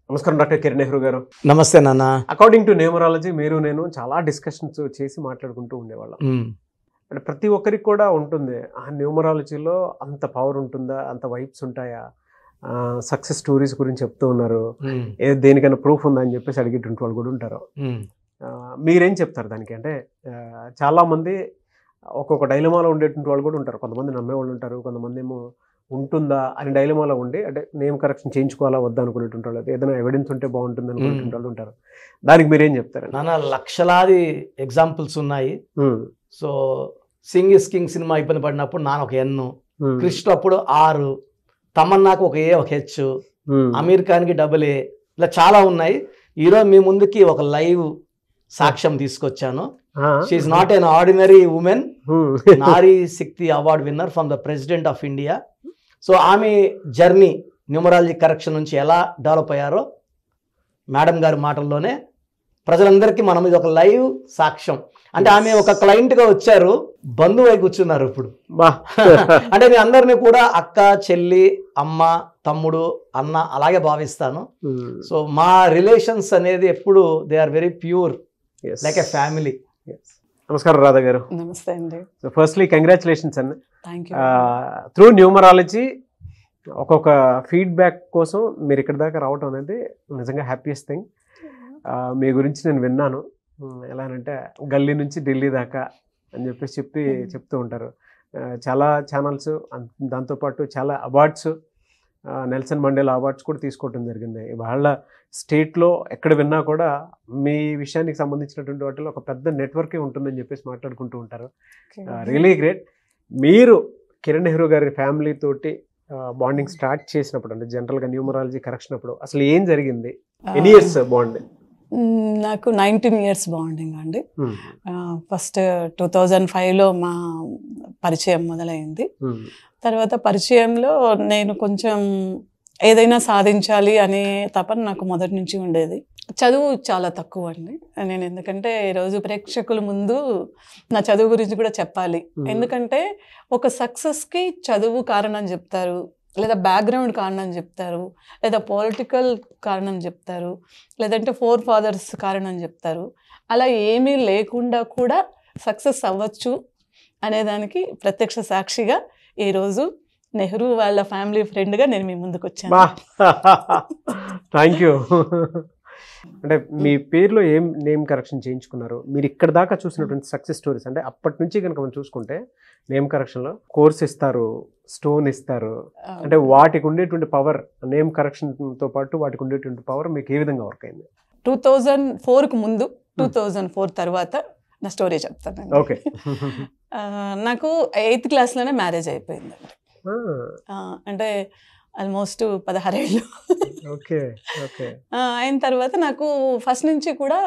నమస్కారం డాక్టర్ కిరణ్ నెహ్రూ గారు. నమస్తే నాన్న. అకార్డింగ్ టు న్యూమరాలజీ మీరు నేను చాలా డిస్కషన్స్ చేసి మాట్లాడుకుంటూ ఉండేవాళ్ళం. అంటే ప్రతి ఒక్కరికి కూడా ఉంటుంది, ఆ న్యూమరాలజీలో అంత పవర్ ఉంటుందా, అంత వైబ్స్ ఉంటాయా, సక్సెస్ స్టోరీస్ గురించి చెప్తూ ఉన్నారు, దేనికైనా ప్రూఫ్ ఉందా అని చెప్పేసి అడిగేటువంటి వాళ్ళు కూడా ఉంటారు. మీరేం చెప్తారు దానికి? అంటే చాలామంది ఒక్కొక్క డైలమాలో ఉండేటువంటి వాళ్ళు కూడా ఉంటారు. కొంతమంది నమ్మేవాళ్ళు ఉంటారు, కొంతమంది ఏమో ఉంటుందా అని డైలమాలో ఉండి అంటే నేమ్ కరెక్షన్ చేయించుకోవాలా వద్దా అనుకునేటువంటి వాళ్ళు, ఏదైనా ఎవిడెన్స్ ఉంటే బాగుంటుంది అనుకునేటువంటి వాళ్ళు ఉంటారు. దానికి మీరేం చెప్తారు? నాన్న లక్షలాది ఎగ్జాంపుల్స్ ఉన్నాయి. So Singh is king cinema ఇబ్బంది పడినప్పుడు నాన్న ఒక ఎన్, కృష్ణ అప్పుడు 6, తమన్నాకు ఒక ఏ ఒక హెచ్, అమీర్ ఖాన్కి డబుల్ ఏ, ఇలా చాలా ఉన్నాయి. ఈరోజు మీ ముందుకి ఒక లైవ్ సాక్ష్యం తీసుకొచ్చాను. She is not an ordinary woman, Nari Shakti award winner from the president of India. So ఆమె జర్నీ న్యూమరాలజీ కరెక్షన్ నుంచి ఎలా డెవలప్ అయ్యారో మేడం గారి మాటల్లోనే ప్రజలందరికీ మనం ఇది ఒక లైవ్ సాక్ష్యం. అంటే ఆమె ఒక క్లయింట్గా వచ్చారు, బంధువై కూర్చున్నారు ఇప్పుడు. అంటే నేను అందరినీ కూడా అక్క, చెల్లి, అమ్మ, తమ్ముడు, అన్న అలాగే భావిస్తాను. సో మా రిలేషన్స్ అనేది ఎప్పుడు they are very pure, like a family. నమస్కారం రాధా గారు. నమస్తే అండి. సో ఫస్ట్లీ కంగ్రాచులేషన్స్ అండి. Thank you. త్రూ న్యూమరాలజీ ఒక్కొక్క ఫీడ్బ్యాక్ కోసం మీరు ఇక్కడ దాకా రావటం అనేది నిజంగా హ్యాపీయెస్ట్ థింగ్. మీ గురించి నేను విన్నాను, ఎలానంటే గల్లీ నుంచి ఢిల్లీ దాకా అని చెప్పేసి చెప్తూ ఉంటారు. చాలా ఛానల్స్, దాంతోపాటు చాలా అవార్డ్స్, నెల్సన్ మండేలా అవార్డ్స్ కూడా తీసుకోవడం జరిగింది. వాళ్ళ స్టేట్లో ఎక్కడ విన్నా కూడా మీ విషయానికి సంబంధించినటువంటి వాటిలో ఒక పెద్ద నెట్వర్కే ఉంటుందని చెప్పేసి మాట్లాడుకుంటూ ఉంటారు. Really great. మీరు కిరణ్ నెహ్రూ గారి ఫ్యామిలీ తోటి బాండింగ్ స్టార్ట్ చేసినప్పుడు, అంటే జనరల్గా న్యూమరాలజీ కరెక్షన్ అప్పుడు అసలు ఏం జరిగింది? ఎన్ని ఇయర్స్ బాండింగ్? నాకు 19 years బాండింగ్ అండి. ఫస్ట్ 2005లో మా పరిచయం మొదలైంది. తర్వాత పరిచయంలో నేను కొంచెం ఏదైనా సాధించాలి అనే తపన నాకు మొదటి నుంచి ఉండేది. చదువు చాలా తక్కువ అండి నేను, ఎందుకంటే ఈరోజు ప్రేక్షకుల ముందు నా చదువు గురించి కూడా చెప్పాలి. ఎందుకంటే ఒక సక్సెస్కి చదువు కారణం చెప్తారు, లేదా బ్యాక్గ్రౌండ్ కారణం చెప్తారు, లేదా పొలిటికల్ కారణం చెప్తారు, లేదంటే ఫోర్ ఫాదర్స్ కారణం చెప్తారు. అలా ఏమీ లేకుండా కూడా సక్సెస్ అవ్వచ్చు అనేదానికి ప్రత్యక్ష సాక్షిగా ఈరోజు నెహ్రూ వాళ్ళ ఫ్యామిలీ ఫ్రెండ్గా నేను మీ ముందుకు వచ్చాను. Thank you. అంటే మీ పేరులో ఏం నేమ్ కరెక్షన్ చేయించుకున్నారు? మీరు ఇక్కడ దాకా చూసినటువంటి సక్సెస్ స్టోరీస్, అంటే అప్పటి నుంచి కనుక మనం చూసుకుంటే నేమ్ కరెక్షన్లో కోర్స్ ఇస్తారు, స్టోన్ ఇస్తారు, అంటే వాటికి ఉండేటువంటి పవర్, నేమ్ కరెక్షన్తో పాటు వాటికి ఉండేటువంటి పవర్ మీకు ఏ విధంగా వర్క్ అయింది? 2004కు ముందు, 2004 తర్వాత నా స్టోరీ చెప్తాను. ఓకే. నాకు 8th క్లాస్లోనే మ్యారేజ్ అయిపోయిందండి. అంటే ఆల్మోస్ట్ 16 ఏళ్ళు. Okay okay. అయిన తర్వాత నాకు ఫస్ట్ నుంచి కూడా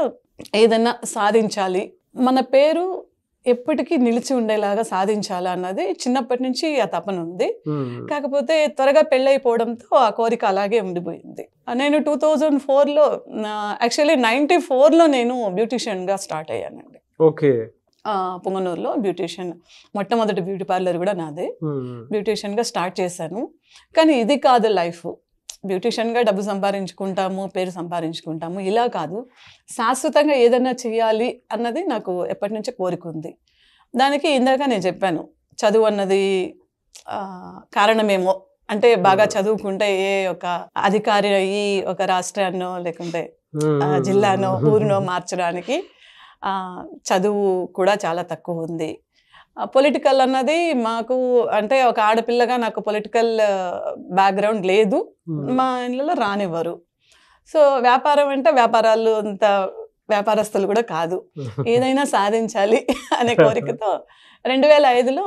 ఏదన్నా సాధించాలి, మన పేరు ఎప్పటికీ నిలిచి ఉండేలాగా సాధించాలా అన్నది చిన్నప్పటి నుంచి ఆ తపన ఉంది. కాకపోతే త్వరగా పెళ్ళైపోవడంతో ఆ కోరిక అలాగే ఉండిపోయింది. నేను 2004లో, యాక్చువల్లీ 94లో నేను బ్యూటీషియన్గా స్టార్ట్ అయ్యానండి. ఓకే. పుంగనూరులో బ్యూటీషియన్, మొట్టమొదటి బ్యూటీ పార్లర్ కూడా నాదే. బ్యూటీషియన్గా స్టార్ట్ చేశాను. కానీ ఇది కాదు లైఫ్. బ్యూటీషియన్గా డబ్బు సంపాదించుకుంటాము, పేరు సంపాదించుకుంటాము, ఇలా కాదు. శాశ్వతంగా ఏదైనా చేయాలి అన్నది నాకు ఎప్పటి నుంచో కోరిక ఉంది. దానికి ఇందాక నేను చెప్పాను, చదువు అన్నది కారణమేమో. అంటే బాగా చదువుకుంటే ఏ ఒక అధికారి అయ్యి ఒక రాష్ట్రాన్నో లేకుంటే జిల్లానో ఊరినో మార్చడానికి చదువు కూడా చాలా తక్కువ ఉంది. పొలిటికల్ అన్నది మాకు, అంటే ఒక ఆడపిల్లగా నాకు పొలిటికల్ బ్యాక్గ్రౌండ్ లేదు, మా ఇళ్ళలో రానివ్వరు. సో వ్యాపారం అంటే వ్యాపారాలు అంత వ్యాపారస్తులు కూడా కాదు. ఏదైనా సాధించాలి అనే కోరికతో 2005లో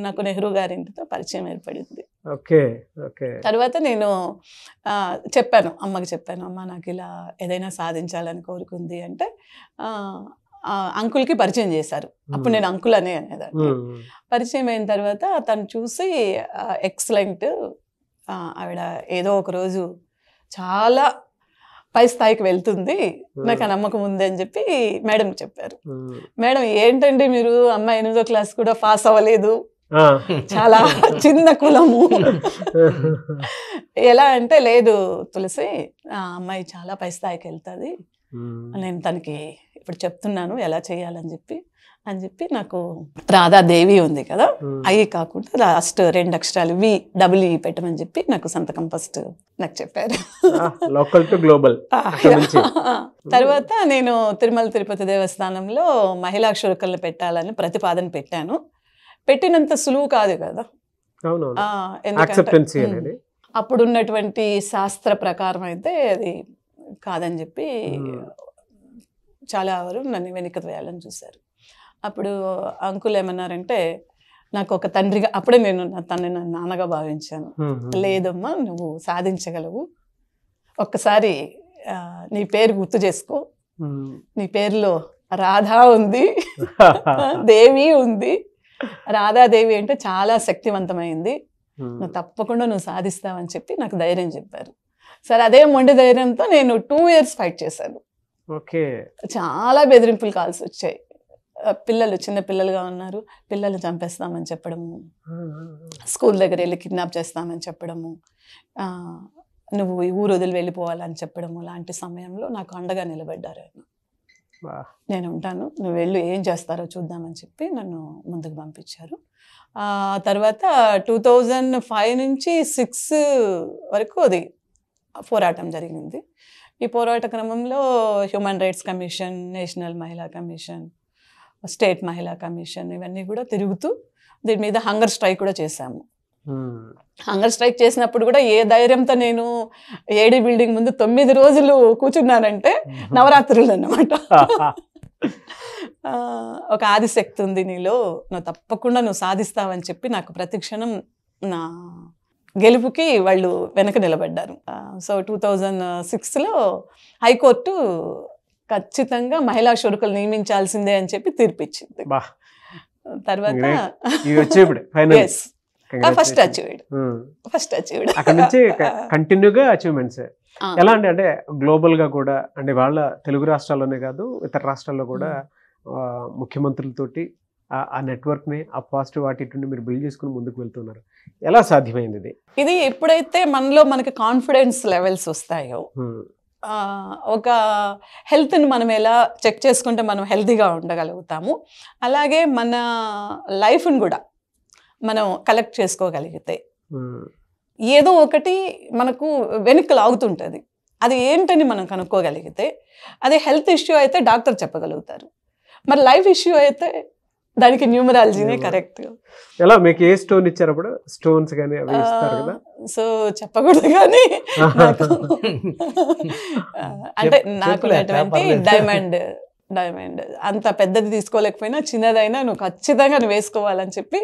నాకు నెహ్రూ గారి ఇంటితో పరిచయం ఏర్పడింది. Okay okay. తర్వాత నేను చెప్పాను, అమ్మకి చెప్పాను, అమ్మ నాకు ఇలా ఏదైనా సాధించాలని కోరుకుంది అంటే అంకుల్కి పరిచయం చేశారు. అప్పుడు నేను అంకుల్ అనేదాన్ని. పరిచయం అయిన తర్వాత తను చూసి ఎక్సలెంట్, ఆవిడ ఏదో ఒక రోజు చాలా పై స్థాయికి వెళ్తుంది, నాకు ఆ నమ్మకం ఉంది అని చెప్పి మేడంకి చెప్పారు. మేడం ఏంటండి మీరు, అమ్మాయి 8వ క్లాస్ కూడా పాస్ అవ్వలేదు, చాలా చిన్న కులము. ఎలా అంటే లేదు తులసి, ఆ అమ్మాయి చాలా పై స్థాయికి వెళ్తుంది, నేను తనకి ఇప్పుడు చెప్తున్నాను ఎలా చేయాలని చెప్పి నాకు రాధాదేవి ఉంది కదా, అవి కాకుండా లాస్ట్ 2 అక్షరాలు WE పెట్టమని చెప్పి నాకు సంతకం ఫస్ట్ నాకు చెప్పారు. Local to global. తర్వాత నేను తిరుమల తిరుపతి దేవస్థానంలో మహిళా క్షురకులను పెట్టాలని ప్రతిపాదన పెట్టాను. పెట్టినంత సులువు కాదు కదా, ఎందుకంటే అప్పుడున్నటువంటి శాస్త్ర ప్రకారం అయితే అది కాదని చెప్పి చాలా ఎవరు నన్ను వెనక్కి వేయాలని చూశారు. అప్పుడు అంకుల్ ఏమన్నారంటే, నాకు ఒక తండ్రిగా అప్పుడే నేను తనని నాన్నగా భావించాను. లేదమ్మా, నువ్వు సాధించగలవు, ఒక్కసారి నీ పేరు గుర్తు చేసుకో, నీ పేరులో రాధా ఉంది, దేవి ఉంది, రాధాదేవి అంటే చాలా శక్తివంతమైంది, నువ్వు తప్పకుండా నువ్వు సాధిస్తావని చెప్పి నాకు ధైర్యం చెప్పారు. సరే, అదే మొండి ధైర్యంతో నేను 2 years ఫైట్ చేశాను. చాలా బెదిరింపులు కాల్సి వచ్చాయి. పిల్లలు చిన్న పిల్లలుగా ఉన్నారు, పిల్లలు చంపేస్తామని చెప్పడము, స్కూల్ దగ్గర వెళ్ళి కిడ్నాప్ చేస్తామని చెప్పడము, నువ్వు ఈ ఊరు వదిలి వెళ్ళిపోవాలని చెప్పడము, లాంటి సమయంలో నాకు అండగా నిలబడ్డారు ఆయన. నేను ఉంటాను, నువ్వు వెళ్ళు, ఏం చేస్తారో చూద్దామని చెప్పి నన్ను ముందుకు పంపించారు. తర్వాత 2005 నుంచి 6 వరకు అది పోరాటం జరిగింది. ఈ పోరాట క్రమంలో హ్యూమన్ రైట్స్ కమిషన్, నేషనల్ మహిళా కమిషన్, స్టేట్ మహిళా కమిషన్, ఇవన్నీ కూడా తిరుగుతూ దీని మీద హంగర్ స్ట్రైక్ కూడా చేశాము. హంగర్ స్ట్రైక్ చేసినప్పుడు కూడా ఏ ధైర్యంతో నేను ఏడీ బిల్డింగ్ ముందు 9 రోజులు కూర్చున్నానంటే నవరాత్రులు అన్నమాట. ఒక ఆదిశక్తి ఉంది నీలో, నువ్వు తప్పకుండా నువ్వు సాధిస్తావని చెప్పి నాకు ప్రతిక్షణం నా గెలుపుకి వాళ్ళు వెనక నిలబడ్డారు. సో 2006లో హైకోర్టు ఖచ్చితంగా మహిళా క్షురకులు నియమించాల్సిందే అని చెప్పి తీర్పిచ్చింది. తర్వాత ఫస్ట్ అచీవ్డ్ అక్కడ నుంచి కంటిన్యూగా అచీవ్మెంట్స్. ఎలా అంటే గ్లోబల్ గా కూడా, అంటే వాళ్ళ తెలుగు రాష్ట్రాల్లోనే కాదు ఇతర రాష్ట్రాల్లో కూడా ముఖ్యమంత్రులతోటి ఆ నెట్వర్క్ ని, ఆ పాజిటివ్ యాటిట్యూడ్ మీరు బిల్డ్ చేసుకుని ముందుకు వెళ్తున్నారు. ఎలా సాధ్యమైంది ఇది? ఎప్పుడైతే మనకి కాన్ఫిడెన్స్ లెవెల్స్ వస్తాయో, ఒక హెల్త్ని మనం ఎలా చెక్ చేసుకుంటే మనం హెల్తీగా ఉండగలుగుతాము, అలాగే మన లైఫ్ని కూడా మనం కలెక్ట్ చేసుకోగలిగితే ఏదో ఒకటి మనకు వెనక్కి లాగుతుంటుంది. అది ఏంటని మనం కనుక్కోగలిగితే, అది హెల్త్ ఇష్యూ అయితే డాక్టర్ చెప్పగలుగుతారు, మరి లైఫ్ ఇష్యూ అయితే దానికి న్యూమరాలజీనే కరెక్ట్. ఎలా మీకు ఏ స్టోన్ ఇచ్చారు అప్పుడు? స్టోన్స్ కానీ అవి ఇస్తారు కదా, సో చెప్పకూడదు కానీ అంటే నాకు డైమండ్ అంత పెద్దది తీసుకోలేకపోయినా చిన్నదైనా నువ్వు ఖచ్చితంగా నువ్వు వేసుకోవాలని చెప్పి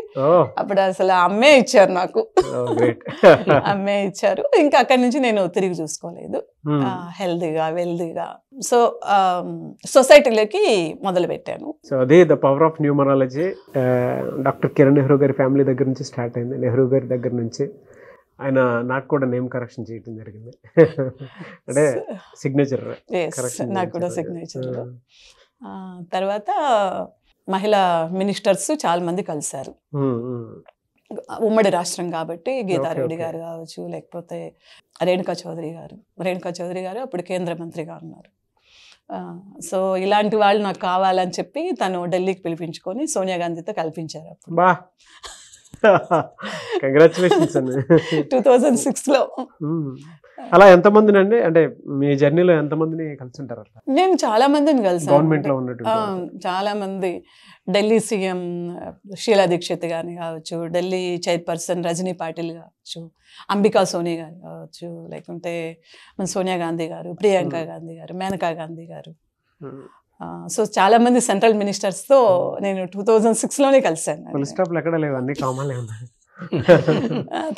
అప్పుడు అసలు అమ్మే ఇచ్చారు నాకు. అమ్మే ఇచ్చారు. ఇంకా అక్కడి నుంచి నేను తిరిగి చూసుకోలేదు, హెల్దీగా వెల్దీగా. సో సొసైటీలోకి మొదలు పెట్టాను. సో అదే the power of numerology. Doctor Kiran Nehru గారి ఫ్యామిలీ దగ్గర నుంచి స్టార్ట్ అయింది. నెహ్రూ గారి దగ్గర నుంచి ఆయన నాకు కూడా నేమ్ కరెక్షన్ చేయడం జరిగింది, అంటే సిగ్నేచర్ నాకు కూడా సిగ్నేచర్. తర్వాత మహిళా మినిస్టర్స్ చాలా మంది కలిశారు, ఉమ్మడి రాష్ట్రం కాబట్టి గీతారెడ్డి గారు కావచ్చు, లేకపోతే రేణుకా చౌదరి గారు అప్పుడు కేంద్ర మంత్రిగా ఉన్నారు. సో ఇలాంటి వాళ్ళు నాకు కావాలని చెప్పి తను ఢిల్లీకి పిలిపించుకొని సోనియా గాంధీతో కల్పించారు. అప్పుడు కంగ్రాచులేషన్స్ అండి. 2006లో. అలా ఎంతమందిని అండి, అంటే మీ జర్నీలో ఎంతమందిని కలిసి ఉంటారు? నేను చాలా మందిని కలిసాను, గవర్నమెంట్ లో ఉన్నట్టు చాలా మంది. ఢిల్లీ సీఎం షీలా దీక్షిత్ గారిని కావచ్చు, ఢిల్లీ చైర్పర్సన్ రజనీ పాటిల్ కావచ్చు, అంబికా సోని గారు కావచ్చు, లేకుంటే మన సోనియా గాంధీ గారు, ప్రియాంక గాంధీ గారు, మేనకా గాంధీ గారు. సో చాలా మంది సెంట్రల్ మినిస్టర్స్ తో నేను 2006లోనే కలిసాను.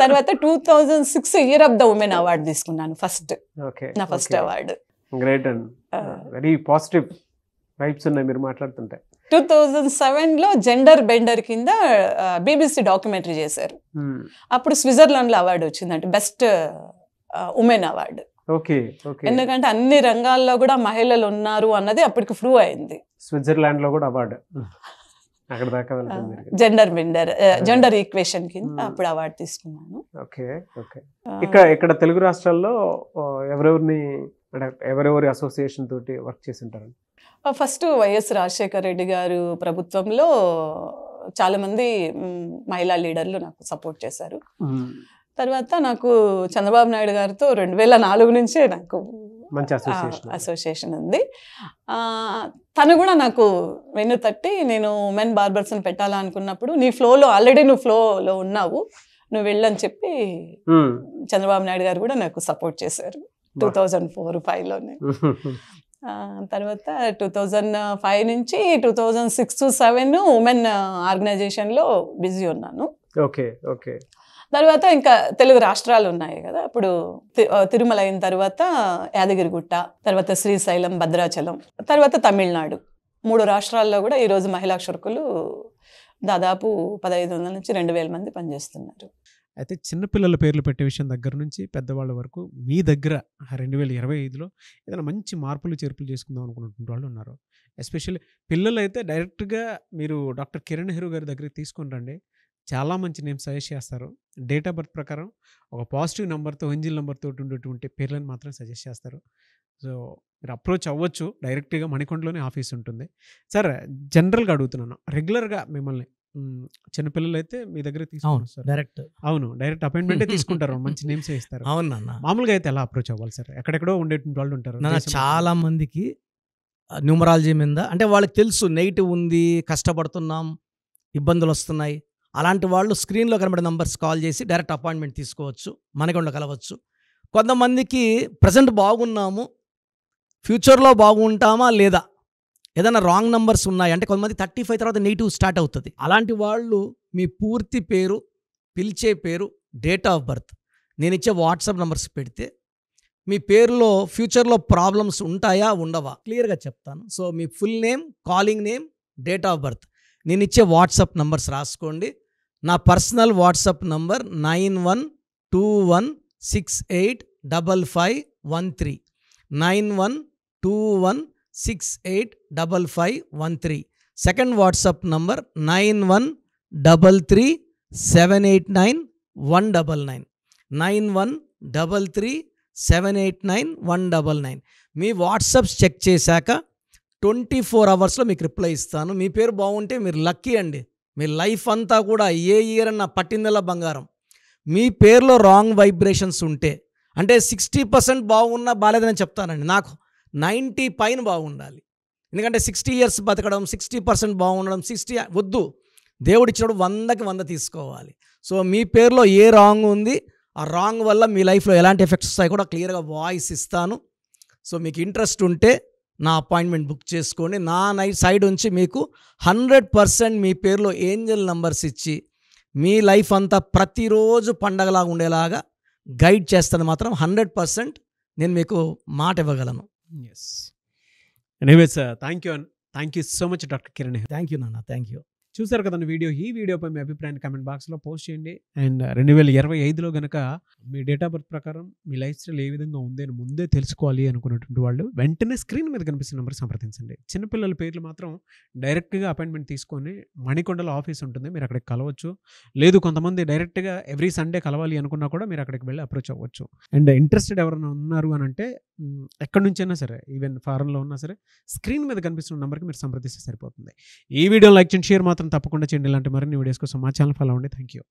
తర్వాత 2006 year of the women award తీసుకున్నాను, నా first award. Great and very positive vibes ఉన్నాయి మీరు మాట్లాడుతుంటే. 2007లో జెండర్ బెండర్ కింద BBC డాక్యుమెంటరీ చేశారు. అప్పుడు స్విట్జర్లాండ్ లో అవార్డు వచ్చిందంటే బెస్ట్ ఉమెన్ అవార్డు. ఎందుకంటే అన్ని రంగాల్లో కూడా మహిళలు ఉన్నారు అన్నది అప్పటికి ప్రూవ్ అయింది. స్విట్జర్లాండ్ లో కూడా అవార్డు. అక్కడ దాకా వెళ్ళడం జరిగింది. జెండర్ ఈక్వేషన్ కింద అప్పుడు అవార్డు తీసుకున్నాను. Okay okay. ఇక్కడ తెలుగు రాష్ట్రాల్లో ఎవరెవరిని ఎవరెవరి అసోసియేషన్ తోటి వర్క్ చేసి ఉంటారు? ఫస్ట్ వైఎస్ రాజశేఖర రెడ్డి గారు ప్రభుత్వంలో చాలా మంది మహిళా లీడర్లు నాకు సపోర్ట్ చేశారు. తర్వాత నాకు చంద్రబాబు నాయుడు గారితో 2004 నుంచే నాకు మంచి అసోసియేషన్ ఉంది. తను కూడా నాకు వెన్ను తట్టి, నేను ఉమెన్ బార్బర్స్ని పెట్టాలనుకున్నప్పుడు ఆల్రెడీ నువ్వు ఫ్లోలో ఉన్నావు, నువ్వు వెళ్ళని చెప్పి చంద్రబాబు నాయుడు గారు కూడా నాకు సపోర్ట్ చేశారు 2004-05లోనే. తర్వాత 2005 నుంచి 2006-07 ఉమెన్ ఆర్గనైజేషన్లో బిజీ ఉన్నాను. Okay okay. తర్వాత ఇంకా తెలుగు రాష్ట్రాలు ఉన్నాయి కదా, అప్పుడు తిరుమల అయిన తర్వాత యాదగిరిగుట్ట, తర్వాత శ్రీశైలం, భద్రాచలం, తర్వాత తమిళనాడు, 3 రాష్ట్రాల్లో కూడా ఈరోజు మహిళా క్షురకులు దాదాపు 1500 నుంచి 2000 మంది పనిచేస్తున్నారు. అయితే చిన్నపిల్లల పేర్లు పెట్టే విషయం దగ్గర నుంచి పెద్దవాళ్ళ వరకు మీ దగ్గర 2025లో ఏదైనా మంచి మార్పులు చేర్పులు చేసుకుందాం అనుకున్నటువంటి వాళ్ళు ఉన్నారు. ఎస్పెషల్లీ పిల్లలు అయితే డైరెక్ట్గా మీరు డాక్టర్ కిరణ్ నెహ్రూ గారి దగ్గరికి తీసుకొని రండి, చాలా మంచి నేమ్ సజెస్ట్ చేస్తారు. డేట్ ఆఫ్ బర్త్ ప్రకారం ఒక పాజిటివ్ నెంబర్తో, ఎంజిల్ నెంబర్తో ఉండేటువంటి పేర్లను మాత్రం సజెస్ట్ చేస్తారు. సో మీరు అప్రోచ్ అవ్వచ్చు, డైరెక్ట్గా మణికొండలోనే ఆఫీస్ ఉంటుంది. సార్ జనరల్గా అడుగుతున్నాను, రెగ్యులర్గా మిమ్మల్ని చిన్నపిల్లలు అయితే మీ దగ్గర తీసుకుంటారు సార్? డైరెక్ట్ అపాయింట్మెంటే తీసుకుంటారు, మంచి నేమ్స్ ఇస్తారు. అవునన్నా. మామూలుగా అయితే ఎలా అప్రోచ్ అవ్వాలి సార్? ఎక్కడెక్కడో ఉండేటువంటి వాళ్ళు ఉంటారు. చాలా మందికి న్యూమరాలజీ మీద అంటే వాళ్ళకి తెలుసు నెగిటివ్ ఉంది, కష్టపడుతున్నాం, ఇబ్బందులు వస్తున్నాయి. అలాంటి వాళ్ళు స్క్రీన్లో కనబడే నంబర్స్ కాల్ చేసి డైరెక్ట్ అపాయింట్మెంట్ తీసుకోవచ్చు, మనకొండ కలవచ్చు. కొంతమందికి ప్రజెంట్ బాగున్నాము, ఫ్యూచర్లో బాగుంటామా లేదా, ఏదైనా రాంగ్ నంబర్స్ ఉన్నాయి అంటే కొంతమంది 35 తర్వాత నెగిటివ్ స్టార్ట్ అవుతుంది. అలాంటి వాళ్ళు మీ పూర్తి పేరు, పిలిచే పేరు, డేట్ ఆఫ్ బర్త్, నేను ఇచ్చే వాట్సాప్ నంబర్స్ పెడితే మీ పేరులో ఫ్యూచర్లో ప్రాబ్లమ్స్ ఉంటాయా ఉండవా క్లియర్గా చెప్తాను. So me full name, calling name, date of birth, నేను ఇచ్చే వాట్సాప్ నంబర్స్ రాసుకోండి. నా personal WhatsApp number 9121685513 9121685513. Second WhatsApp number 9133789199 9133789199. మీ వాట్సాప్స్ చెక్ చేశాక 24 అవర్స్లో మీకు రిప్లై ఇస్తాను. మీ పేరు బాగుంటే మీరు లక్కీ అండి, మీ లైఫ్ అంతా కూడా ఏ ఇయర్ అన్న పట్టిందల బంగారం. మీ పేరులో రాంగ్ వైబ్రేషన్స్ ఉంటే అంటే 60% బాగున్నా బాగాలేదని చెప్తానండి, నాకు 90 పైన బాగుండాలి. ఎందుకంటే 60 years బతకడం, 60% బాగుండడం, 60 వద్దు. దేవుడిచ్చినప్పుడు 100కి 100 తీసుకోవాలి. సో మీ పేరులో ఏ రాంగ్ ఉంది, ఆ రాంగ్ వల్ల మీ లైఫ్లో ఎలాంటి ఎఫెక్ట్స్ వస్తాయి కూడా క్లియర్గా వాయిస్ ఇస్తాను. సో మీకు ఇంట్రెస్ట్ ఉంటే నా అపాయింట్మెంట్ బుక్ చేసుకోండి. నా సైడ్ నుంచి మీకు 100% మీ పేరులో ఏంజల్ నంబర్స్ ఇచ్చి మీ లైఫ్ అంతా ప్రతిరోజు పండగలాగా ఉండేలాగా గైడ్ చేస్తాను. మాత్రం 100% నేను మీకు మాట ఇవ్వగలను. Yes. Anyways thank you so much doctor Kiran. Thank you నాన్న, థ్యాంక్ యూ. చూసారు కదండి వీడియో. ఈ వీడియోపై మీ అభిప్రాయాన్ని కామెంట్ బాక్స్లో పోస్ట్ చేయండి. అండ్ 2025లో కనుక మీ డేట్ ఆఫ్ బర్త్ ప్రకారం మీ లైఫ్ స్టైల్ ఏ విధంగా ఉంది అని ముందే తెలుసుకోవాలి అనుకున్నటువంటి వాళ్ళు వెంటనే స్క్రీన్ మీద కనిపిస్తున్న నెంబర్ సంప్రదించండి. చిన్నపిల్లల పేర్లు మాత్రం డైరెక్ట్గా అపాయింట్మెంట్ తీసుకొని మణికొండలో ఆఫీస్ ఉంటుంది, మీరు అక్కడికి కలవచ్చు. లేదు కొంతమంది డైరెక్ట్గా ఎవ్రీ సండే కలవాలి అనుకున్నా కూడా మీరు అక్కడికి వెళ్ళి అప్రోచ్ అవ్వచ్చు. అండ్ ఇంట్రెస్టెడ్ ఎవరైనా ఉన్నారు అని అంటే ఎక్కడి నుంచైనా సరే, ఈవెన్ ఫారెన్లో ఉన్నా సరే, స్క్రీన్ మీద కనిపిస్తున్న నెంబర్కి మీరు సంప్రదిస్తే సరిపోతుంది. ఈ వీడియో లైక్ చేయండి, షేర్ మాత్రం తప్పకుండా చేయండి. ఇలాంటి మరిన్ని వీడియోస్ కోసం మా ఛానల్ ఫాలో అవ్వండి. Thank you.